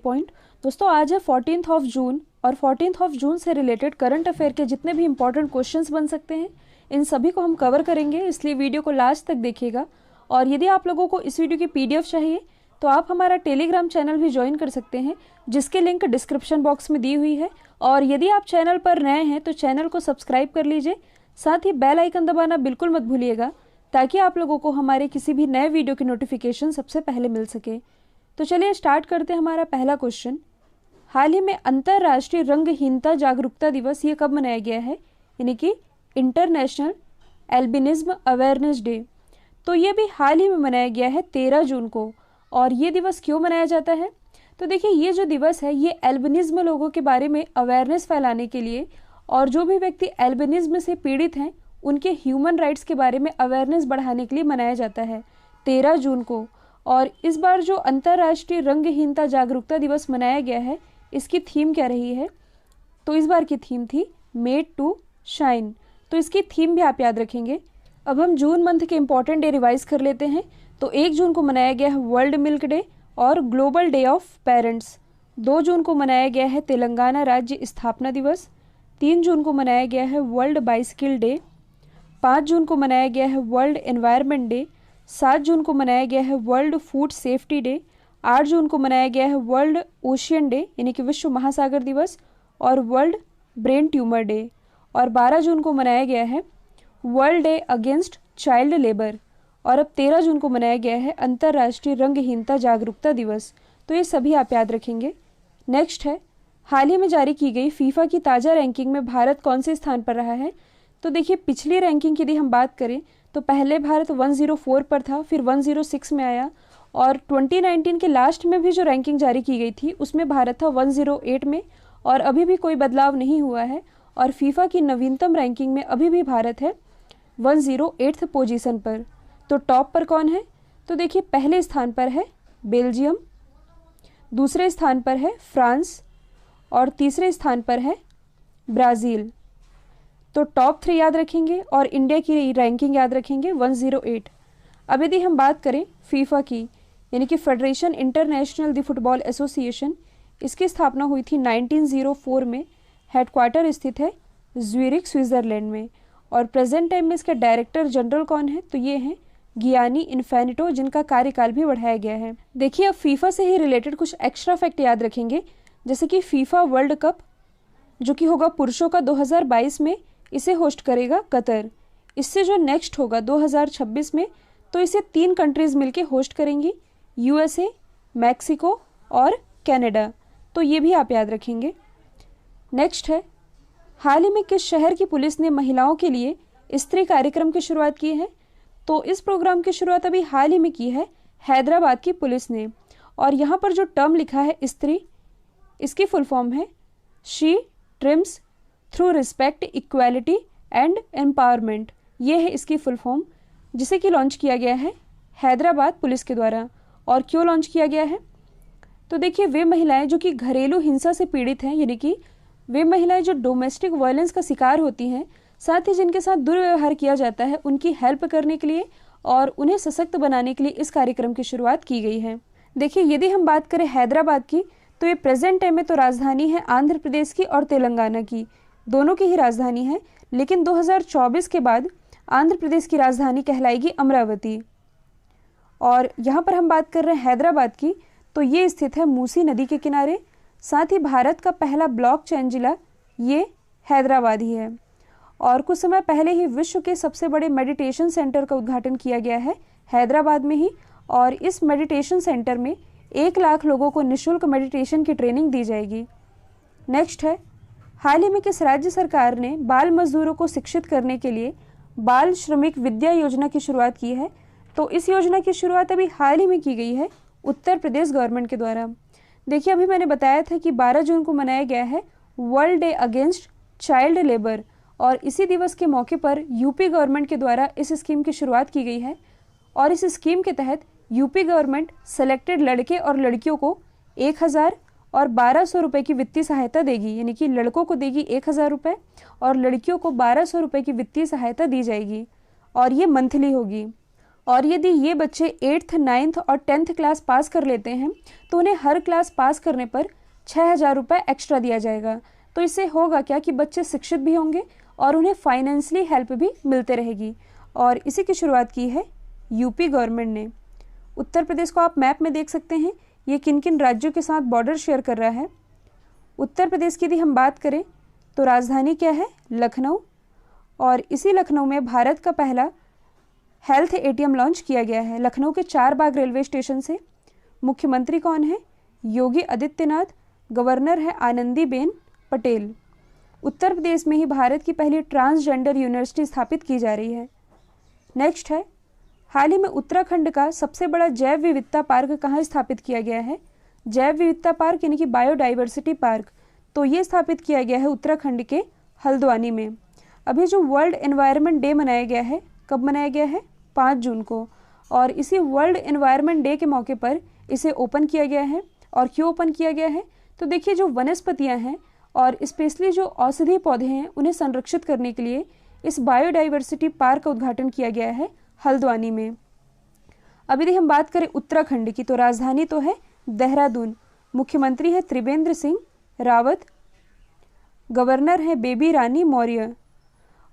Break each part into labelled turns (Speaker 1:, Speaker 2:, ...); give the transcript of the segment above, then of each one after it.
Speaker 1: Point. दोस्तों आज है 14th ऑफ जून और 14th ऑफ जून से रिलेटेड करंट अफेयर के जितने भी इंपॉर्टेंट क्वेश्चंस बन सकते हैं इन सभी को हम कवर करेंगे, इसलिए वीडियो को लास्ट तक देखिएगा। और यदि आप लोगों को इस वीडियो की पीडीएफ चाहिए तो आप हमारा टेलीग्राम चैनल भी ज्वाइन कर सकते हैं, जिसके लिंक डिस्क्रिप्शन बॉक्स में दी हुई है। और यदि आप चैनल पर नए हैं तो चैनल को सब्सक्राइब कर लीजिए, साथ ही बेल आइकन दबाना बिल्कुल मत भूलिएगा ताकि आप लोगों को हमारे किसी भी नए वीडियो की नोटिफिकेशन सबसे पहले मिल सके। तो चलिए स्टार्ट करते हैं हमारा पहला क्वेश्चन। हाल ही में अंतर्राष्ट्रीय रंगहीनता जागरूकता दिवस ये कब मनाया गया है, यानी कि इंटरनेशनल एल्बिनिज्म अवेयरनेस डे। तो ये भी हाल ही में मनाया गया है 13 जून को। और ये दिवस क्यों मनाया जाता है, तो देखिए ये जो दिवस है ये एल्बिनिज्म लोगों के बारे में अवेयरनेस फैलाने के लिए और जो भी व्यक्ति एल्बिनिज्म से पीड़ित हैं उनके ह्यूमन राइट्स के बारे में अवेयरनेस बढ़ाने के लिए मनाया जाता है 13 जून को। और इस बार जो अंतर्राष्ट्रीय रंगहीनता जागरूकता दिवस मनाया गया है इसकी थीम क्या रही है, तो इस बार की थीम थी मेड टू शाइन। तो इसकी थीम भी आप याद रखेंगे। अब हम जून मंथ के इंपॉर्टेंट डे रिवाइज कर लेते हैं। तो 1 जून को मनाया गया है वर्ल्ड मिल्क डे और ग्लोबल डे ऑफ पेरेंट्स। 2 जून को मनाया गया है तेलंगाना राज्य स्थापना दिवस। 3 जून को मनाया गया है वर्ल्ड बाइसिकल डे। 5 जून को मनाया गया है वर्ल्ड एनवायरनमेंट डे। 7 जून को मनाया गया है वर्ल्ड फूड सेफ्टी डे। 8 जून को मनाया गया है वर्ल्ड ओशियन डे यानी कि विश्व महासागर दिवस और वर्ल्ड ब्रेन ट्यूमर डे। और 12 जून को मनाया गया है world day against child labour. और अब 13 जून को मनाया गया है अंतर्राष्ट्रीय रंगहीनता जागरूकता दिवस। तो ये सभी आप याद रखेंगे। नेक्स्ट है, हाल ही में जारी की गई फीफा की ताज़ा रैंकिंग में भारत कौन से स्थान पर रहा है। तो देखिए पिछली रैंकिंग यदि हम बात करें तो पहले भारत 104 पर था, फिर 106 में आया और 2019 के लास्ट में भी जो रैंकिंग जारी की गई थी उसमें भारत था 108 में और अभी भी कोई बदलाव नहीं हुआ है। और फीफा की नवीनतम रैंकिंग में अभी भी भारत है 108th पोजीशन पर। तो टॉप पर कौन है, तो देखिए पहले स्थान पर है बेल्जियम, दूसरे स्थान पर है फ्रांस और तीसरे स्थान पर है ब्राज़ील। तो टॉप 3 याद रखेंगे और इंडिया की रैंकिंग याद रखेंगे 108। अब यदि हम बात करें फीफा की यानी कि federation international the football association, इसकी स्थापना हुई थी 1904 में। हेडक्वार्टर स्थित है ज्यूरिख स्विट्ज़रलैंड में। और प्रेजेंट टाइम में इसके डायरेक्टर जनरल कौन है, तो ये हैं गियानी इन्फेनिटो, जिनका कार्यकाल भी बढ़ाया गया है। देखिए अब फीफा से ही रिलेटेड कुछ एक्स्ट्रा फैक्ट याद रखेंगे, जैसे कि फीफा वर्ल्ड कप जो कि होगा पुरुषों का 2022 में, इसे होस्ट करेगा कतर। इससे जो नेक्स्ट होगा 2026 में, तो इसे 3 कंट्रीज मिलके होस्ट करेंगी, यूएसए, मैक्सिको और कनाडा। तो ये भी आप याद रखेंगे। नेक्स्ट है, हाल ही में किस शहर की पुलिस ने महिलाओं के लिए स्त्री कार्यक्रम की शुरुआत की है। तो इस प्रोग्राम की शुरुआत अभी हाल ही में की है हैदराबाद की पुलिस ने। और यहाँ पर जो टर्म लिखा है स्त्री, इसकी फुल फॉर्म है she TRIMS through respect equality and empowerment. ये है इसकी फुल फॉर्म, जिसे कि लॉन्च किया गया है हैदराबाद पुलिस के द्वारा। और क्यों लॉन्च किया गया है, तो देखिए वे महिलाएं जो कि घरेलू हिंसा से पीड़ित हैं, यानी कि वे महिलाएं जो डोमेस्टिक वायलेंस का शिकार होती हैं, साथ ही जिनके साथ दुर्व्यवहार किया जाता है, उनकी हेल्प करने के लिए और उन्हें सशक्त बनाने के लिए इस कार्यक्रम की शुरुआत की गई है। देखिए यदि हम बात करें हैदराबाद की, तो ये प्रेजेंट टाइम में तो राजधानी है आंध्र प्रदेश की और तेलंगाना की, दोनों की ही राजधानी है। लेकिन 2024 के बाद आंध्र प्रदेश की राजधानी कहलाएगी अमरावती। और यहाँ पर हम बात कर रहे हैं हैदराबाद की, तो ये स्थित है मूसी नदी के किनारे। साथ ही भारत का पहला ब्लॉकचेन जिला ये हैदराबाद ही है। और कुछ समय पहले ही विश्व के सबसे बड़े मेडिटेशन सेंटर का उद्घाटन किया गया है हैदराबाद में ही। और इस मेडिटेशन सेंटर में 1 लाख लोगों को निःशुल्क मेडिटेशन की ट्रेनिंग दी जाएगी। नेक्स्ट है, हाल ही में किस राज्य सरकार ने बाल मजदूरों को शिक्षित करने के लिए बाल श्रमिक विद्या योजना की शुरुआत की है। तो इस योजना की शुरुआत अभी हाल ही में की गई है उत्तर प्रदेश गवर्नमेंट के द्वारा। देखिए अभी मैंने बताया था कि 12 जून को मनाया गया है world day against child labour और इसी दिवस के मौके पर यूपी गवर्नमेंट के द्वारा इस स्कीम की शुरुआत की गई है। और इस स्कीम के तहत यूपी गवर्नमेंट सेलेक्टेड लड़के और लड़कियों को 1000 और 1200 रुपये की वित्तीय सहायता देगी, यानी कि लड़कों को देगी 1000 रुपये और लड़कियों को 1200 रुपये की वित्तीय सहायता दी जाएगी और ये मंथली होगी। और यदि ये बच्चे 8th, 9th और 10th क्लास पास कर लेते हैं तो उन्हें हर क्लास पास करने पर 6,000 रुपये एक्स्ट्रा दिया जाएगा। तो इससे होगा क्या कि बच्चे शिक्षित भी होंगे और उन्हें फाइनेंशियली हेल्प भी मिलते रहेगी। और इसी की शुरुआत की है यूपी गवर्नमेंट ने। उत्तर प्रदेश को आप मैप में देख सकते हैं, ये किन किन राज्यों के साथ बॉर्डर शेयर कर रहा है। उत्तर प्रदेश की यदि हम बात करें तो राजधानी क्या है, लखनऊ। और इसी लखनऊ में भारत का पहला हेल्थ एटीएम लॉन्च किया गया है, लखनऊ के चारबाग रेलवे स्टेशन से। मुख्यमंत्री कौन है, योगी आदित्यनाथ। गवर्नर है आनंदीबेन पटेल। उत्तर प्रदेश में ही भारत की पहली ट्रांसजेंडर यूनिवर्सिटी स्थापित की जा रही है। नेक्स्ट है, हाल ही में उत्तराखंड का सबसे बड़ा जैव विविधता पार्क कहाँ स्थापित किया गया है। जैव विविधता पार्क यानी कि बायोडाइवर्सिटी पार्क, तो ये स्थापित किया गया है उत्तराखंड के हल्द्वानी में। अभी जो वर्ल्ड एनवायरनमेंट डे मनाया गया है, कब मनाया गया है, 5 जून को। और इसी वर्ल्ड एनवायरनमेंट डे के मौके पर इसे ओपन किया गया है। और क्यों ओपन किया गया है, तो देखिए जो वनस्पतियां हैं और स्पेशली जो औषधीय पौधे हैं उन्हें संरक्षित करने के लिए इस बायोडाइवर्सिटी पार्क का उद्घाटन किया गया है हल्द्वानी में। अब यदि हम बात करें उत्तराखंड की तो राजधानी तो है देहरादून। मुख्यमंत्री है त्रिवेंद्र सिंह रावत। गवर्नर है बेबी रानी मौर्य।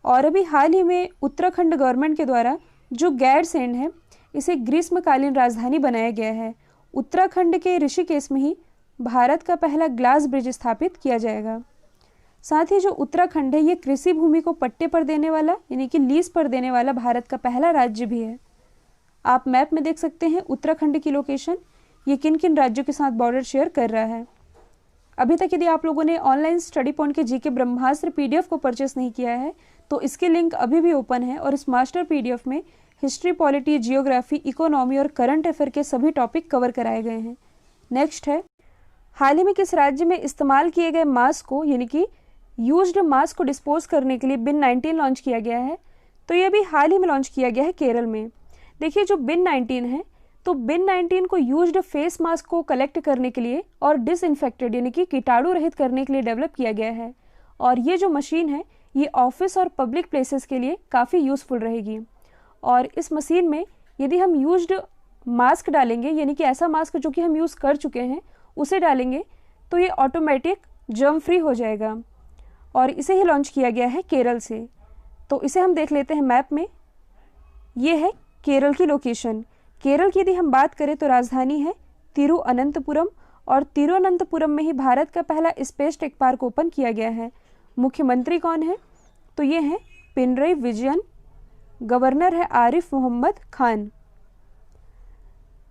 Speaker 1: और अभी हाल ही में उत्तराखंड गवर्नमेंट के द्वारा जो गैरसैंण है इसे ग्रीष्मकालीन राजधानी बनाया गया है। उत्तराखंड के ऋषिकेश में ही भारत का पहला ग्लास ब्रिज स्थापित किया जाएगा। साथ ही जो उत्तराखंड है ये कृषि भूमि को पट्टे पर देने वाला यानी कि लीज पर देने वाला भारत का पहला राज्य भी है। आप मैप में देख सकते हैं उत्तराखंड की लोकेशन, ये किन किन राज्यों के साथ बॉर्डर शेयर कर रहा है। अभी तक यदि आप लोगों ने ऑनलाइन स्टडी पॉइंट के जीके ब्रह्मास्त्र पीडीएफ को परचेस नहीं किया है तो इसके लिंक अभी भी ओपन है और इस मास्टर पीडीएफ में हिस्ट्री, पॉलिटी, जियोग्राफी, इकोनॉमी और करंट अफेयर के सभी टॉपिक कवर कराए गए हैं। नेक्स्ट है, हाल ही में किस राज्य में इस्तेमाल किए गए मास्क को यानी कि यूज्ड मास्क को डिस्पोज करने के लिए बिन 19 लॉन्च किया गया है। तो ये भी हाल ही में लॉन्च किया गया है केरल में। देखिए जो बिन 19 है तो बिन 19 को यूज्ड फेस मास्क को कलेक्ट करने के लिए और डिसइंफेक्टेड यानी कि कीटाणु रहित करने के लिए डेवलप किया गया है। और ये जो मशीन है ये ऑफिस और पब्लिक प्लेसेस के लिए काफ़ी यूज़फुल रहेगी। और इस मशीन में यदि हम यूज्ड मास्क डालेंगे यानी कि ऐसा मास्क जो कि हम यूज़ कर चुके हैं उसे डालेंगे तो ये ऑटोमेटिक जर्म फ्री हो जाएगा। और इसे ही लॉन्च किया गया है केरल से। तो इसे हम देख लेते हैं मैप में, ये है केरल की लोकेशन। केरल की यदि हम बात करें तो राजधानी है तिरुअनंतपुरम। और तिरुअनंतपुरम में ही भारत का पहला स्पेस टेक पार्क ओपन किया गया है। मुख्यमंत्री कौन है, तो ये है पिनरई विजयन। गवर्नर है आरिफ मोहम्मद खान।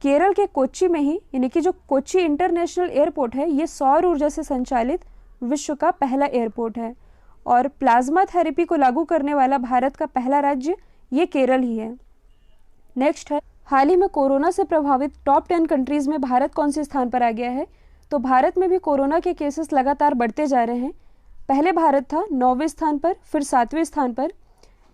Speaker 1: केरल के कोच्चि में ही यानी कि जो कोच्चि इंटरनेशनल एयरपोर्ट है ये सौर ऊर्जा से संचालित विश्व का पहला एयरपोर्ट है। और प्लाज्मा थेरेपी को लागू करने वाला भारत का पहला राज्य ये केरल ही है। नेक्स्ट है, हाल ही में कोरोना से प्रभावित टॉप 10 कंट्रीज में भारत कौन से स्थान पर आ गया है। तो भारत में भी कोरोना के केसेस लगातार बढ़ते जा रहे हैं। पहले भारत था 9वें स्थान पर, फिर 7वें स्थान पर।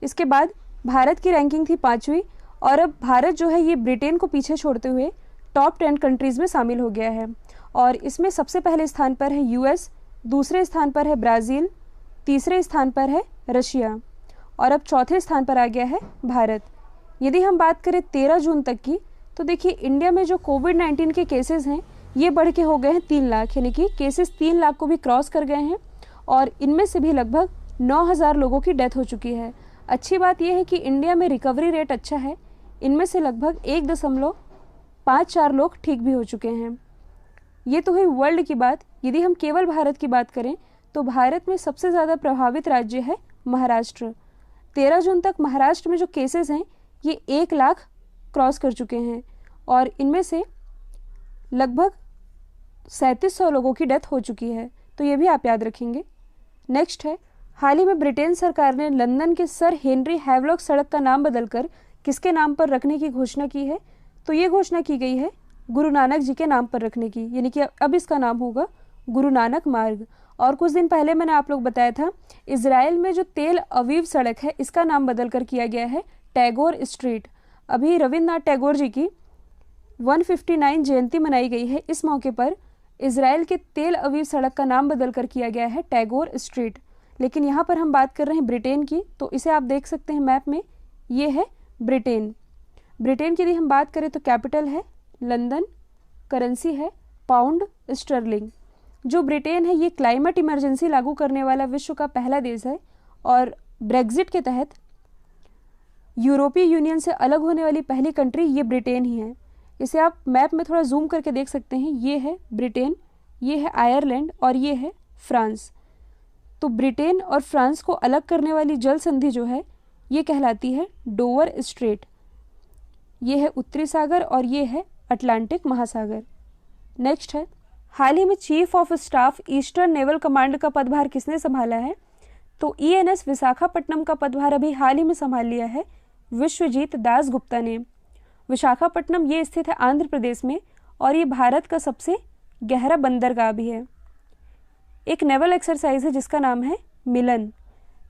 Speaker 1: इसके बाद भारत की रैंकिंग थी 5वीं और अब भारत जो है ये ब्रिटेन को पीछे छोड़ते हुए टॉप 10 कंट्रीज़ में शामिल हो गया है। और इसमें सबसे पहले स्थान पर है यूएस, दूसरे स्थान पर है ब्राज़ील, तीसरे स्थान पर है रशिया और अब चौथे स्थान पर आ गया है भारत। यदि हम बात करें 13 जून तक की तो देखिए इंडिया में जो कोविड-19 के केसेस हैं ये बढ़ के हो गए हैं 3 लाख, यानी कि केसेस 3 लाख को भी क्रॉस कर गए हैं और इनमें से भी लगभग 9,000 लोगों की डेथ हो चुकी है। अच्छी बात यह है कि इंडिया में रिकवरी रेट अच्छा है, इनमें से लगभग 1.54 लोग ठीक भी हो चुके हैं। ये तो हुई वर्ल्ड की बात। यदि हम केवल भारत की बात करें तो भारत में सबसे ज़्यादा प्रभावित राज्य है महाराष्ट्र। 13 जून तक महाराष्ट्र में जो केसेस हैं ये 1 लाख क्रॉस कर चुके हैं और इनमें से लगभग 3700 लोगों की डेथ हो चुकी है, तो ये भी आप याद रखेंगे। नेक्स्ट है, हाल ही में ब्रिटेन सरकार ने लंदन के सर हेनरी हैवलॉक सड़क का नाम बदलकर किसके नाम पर रखने की घोषणा की है। तो ये घोषणा की गई है गुरु नानक जी के नाम पर रखने की, यानी कि अब इसका नाम होगा गुरु नानक मार्ग। और कुछ दिन पहले मैंने आप लोग बताया था इजराइल में जो तेल अवीव सड़क है इसका नाम बदलकर किया गया है टैगोर स्ट्रीट। अभी रविन्द्रनाथ टैगोर जी की 159 जयंती मनाई गई है। इस मौके पर इजराइल के तेल अवीव सड़क का नाम बदलकर किया गया है टैगोर स्ट्रीट। लेकिन यहाँ पर हम बात कर रहे हैं ब्रिटेन की, तो इसे आप देख सकते हैं मैप में, ये है ब्रिटेन। ब्रिटेन की यदि हम बात करें तो कैपिटल है लंदन, करेंसी है पाउंड स्टर्लिंग। जो ब्रिटेन है ये क्लाइमेट इमरजेंसी लागू करने वाला विश्व का पहला देश है और ब्रेग्जिट के तहत यूरोपीय यूनियन से अलग होने वाली पहली कंट्री ये ब्रिटेन ही है। इसे आप मैप में थोड़ा जूम करके देख सकते हैं। ये है ब्रिटेन, ये है आयरलैंड और ये है फ्रांस। तो ब्रिटेन और फ्रांस को अलग करने वाली जल संधि जो है ये कहलाती है डोवर स्ट्रेट। ये है उत्तरी सागर और ये है अटलांटिक महासागर। नेक्स्ट है, हाल ही में chief of staff eastern naval command का पदभार किसने संभाला है? तो ईएनएस विशाखापट्टनम का पदभार अभी हाल ही में संभाल लिया है विश्वजीत दास गुप्ता ने। विशाखापट्टनम ये स्थित है आंध्र प्रदेश में और ये भारत का सबसे गहरा बंदरगाह भी है। एक नेवल एक्सरसाइज है जिसका नाम है मिलन।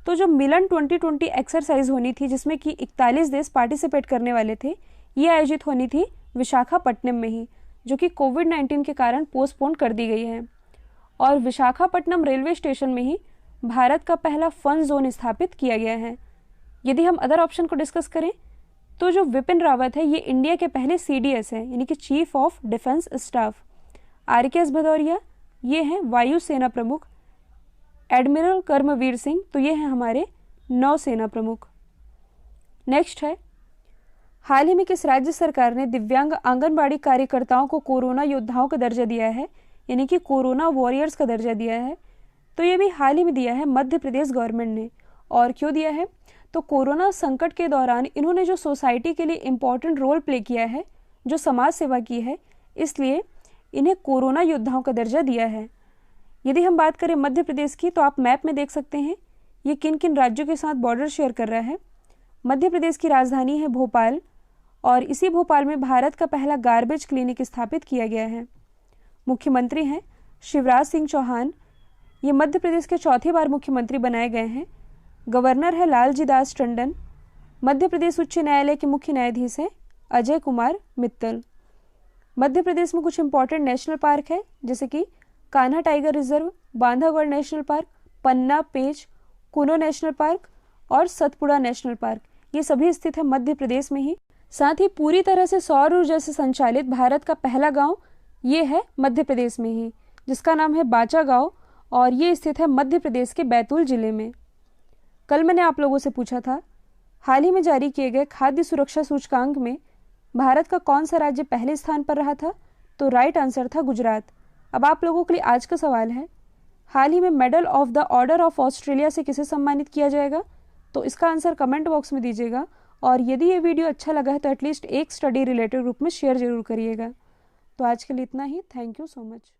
Speaker 1: तो जो मिलन 2020 एक्सरसाइज होनी थी जिसमें कि 41 देश पार्टिसिपेट करने वाले थे, ये आयोजित होनी थी विशाखापट्टनम में ही, जो कि कोविड-19 के कारण पोस्टपोन कर दी गई है। और विशाखापट्टनम रेलवे स्टेशन में ही भारत का पहला फन जोन स्थापित किया गया है। यदि हम अदर ऑप्शन को डिस्कस करें तो जो विपिन रावत है ये इंडिया के पहले CDS है, यानी कि chief of defence staff. RKS Bhadauria ये हैं वायुसेना प्रमुख। एडमिरल कर्मवीर सिंह तो ये हैं हमारे नौसेना प्रमुख। नेक्स्ट है, हाल ही में किस राज्य सरकार ने दिव्यांग आंगनबाड़ी कार्यकर्ताओं को कोरोना योद्धाओं का दर्जा दिया है, यानी कि कोरोना वॉरियर्स का दर्जा दिया है? तो ये भी हाल ही में दिया है मध्य प्रदेश गवर्नमेंट ने। और क्यों दिया है? तो कोरोना संकट के दौरान इन्होंने जो सोसाइटी के लिए इम्पोर्टेंट रोल प्ले किया है, जो समाज सेवा की है, इसलिए इन्हें कोरोना योद्धाओं का दर्जा दिया है। यदि हम बात करें मध्य प्रदेश की तो आप मैप में देख सकते हैं ये किन किन राज्यों के साथ बॉर्डर शेयर कर रहा है। मध्य प्रदेश की राजधानी है भोपाल और इसी भोपाल में भारत का पहला गार्बेज क्लिनिक स्थापित किया गया है। मुख्यमंत्री हैं शिवराज सिंह चौहान, ये मध्य प्रदेश के चौथी बार मुख्यमंत्री बनाए गए हैं। गवर्नर है लालजी दास टंडन। मध्य प्रदेश उच्च न्यायालय के मुख्य न्यायाधीश हैं अजय कुमार मित्तल। मध्य प्रदेश में कुछ इंपॉर्टेंट नेशनल पार्क है जैसे कि Kanha tiger reserve, Bandhavgarh national park, Panna, Pench, Kuno national park और सतपुड़ा नेशनल पार्क। ये सभी स्थित है मध्य प्रदेश में ही। साथ ही पूरी तरह से सौर ऊर्जा से संचालित भारत का पहला गांव ये है मध्य प्रदेश में ही, जिसका नाम है बाचा गांव और ये स्थित है मध्य प्रदेश के बैतूल जिले में। कल मैंने आप लोगों से पूछा था हाल ही में जारी किए गए खाद्य सुरक्षा सूचकांक में भारत का कौन सा राज्य पहले स्थान पर रहा था? तो राइट आंसर था गुजरात। अब आप लोगों के लिए आज का सवाल है, हाल ही में medal of the order of Australia से किसे सम्मानित किया जाएगा? तो इसका आंसर कमेंट बॉक्स में दीजिएगा और यदि ये वीडियो अच्छा लगा है तो एटलीस्ट एक स्टडी रिलेटेड ग्रुप में शेयर जरूर करिएगा। तो आज के लिए इतना ही। Thank you so much.